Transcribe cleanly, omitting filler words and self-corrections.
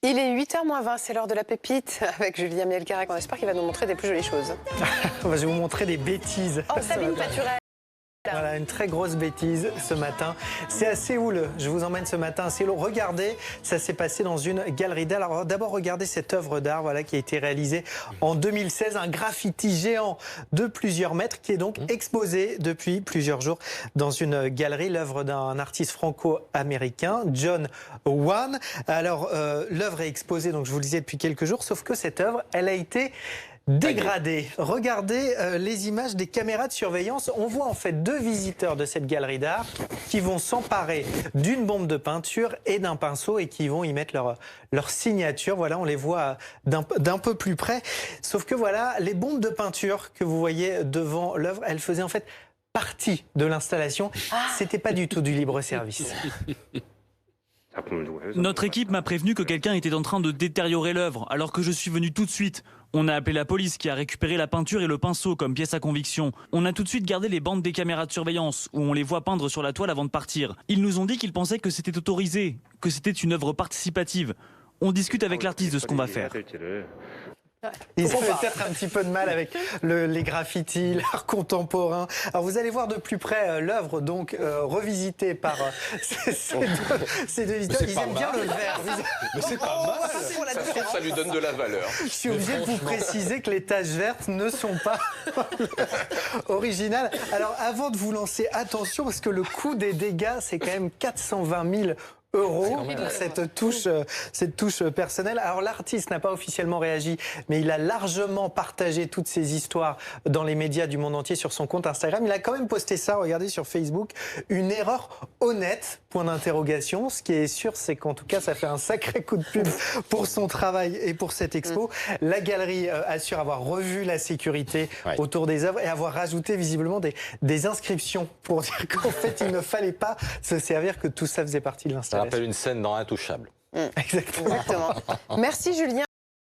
Il est 8h moins 20, c'est l'heure de la pépite avec Julien Mielcarré. On espère qu'il va nous montrer des plus jolies choses. Je vais vous montrer des bêtises. Oh, Sabine Paturel. Voilà, une très grosse bêtise ce matin. C'est à Séoul. Je vous emmène ce matin à Séoul. Regardez, ça s'est passé dans une galerie d'art. Alors d'abord, regardez cette œuvre d'art qui a été réalisée en 2016. Un graffiti géant de plusieurs mètres qui est donc exposé depuis plusieurs jours dans une galerie. L'œuvre d'un artiste franco-américain, John Wan. Alors l'œuvre est exposée, donc je vous le disais, depuis quelques jours. Sauf que cette œuvre, elle a été dégradé. Regardez les images des caméras de surveillance. On voit en fait deux visiteurs de cette galerie d'art qui vont s'emparer d'une bombe de peinture et d'un pinceau et qui vont y mettre leur signature. Voilà, on les voit d'un peu plus près. Sauf que voilà, les bombes de peinture que vous voyez devant l'œuvre, elles faisaient en fait partie de l'installation. C'était pas du tout du libre service. Notre équipe m'a prévenu que quelqu'un était en train de détériorer l'œuvre, alors que je suis venu tout de suite. On a appelé la police qui a récupéré la peinture et le pinceau comme pièce à conviction. On a tout de suite gardé les bandes des caméras de surveillance, où on les voit peindre sur la toile avant de partir. Ils nous ont dit qu'ils pensaient que c'était autorisé, que c'était une œuvre participative. On discute avec l'artiste de ce qu'on va faire. Ils ont peut-être un petit peu de mal avec les graffitis, l'art contemporain. Alors vous allez voir de plus près l'œuvre donc revisitée par ces deux visiteurs. Ils aiment bien le vert. Mais c'est pas mal. Ça lui donne de la valeur. Je suis obligé de vous préciser que les taches vertes ne sont pas originales. Alors avant de vous lancer, attention parce que le coût des dégâts c'est quand même 420 000 euros pour cette touche personnelle. Alors l'artiste n'a pas officiellement réagi, mais il a largement partagé toutes ces histoires dans les médias du monde entier sur son compte Instagram. Il a quand même posté ça, regardez sur Facebook, une erreur honnête, point d'interrogation. Ce qui est sûr, c'est qu'en tout cas, ça fait un sacré coup de pub pour son travail et pour cette expo. La galerie assure avoir revu la sécurité autour des œuvres et avoir rajouté visiblement des inscriptions pour dire qu'en fait, il ne fallait pas se servir, que tout ça faisait partie de l'installation. Ça rappelle une scène dans Intouchable. Exactement. Merci Julien.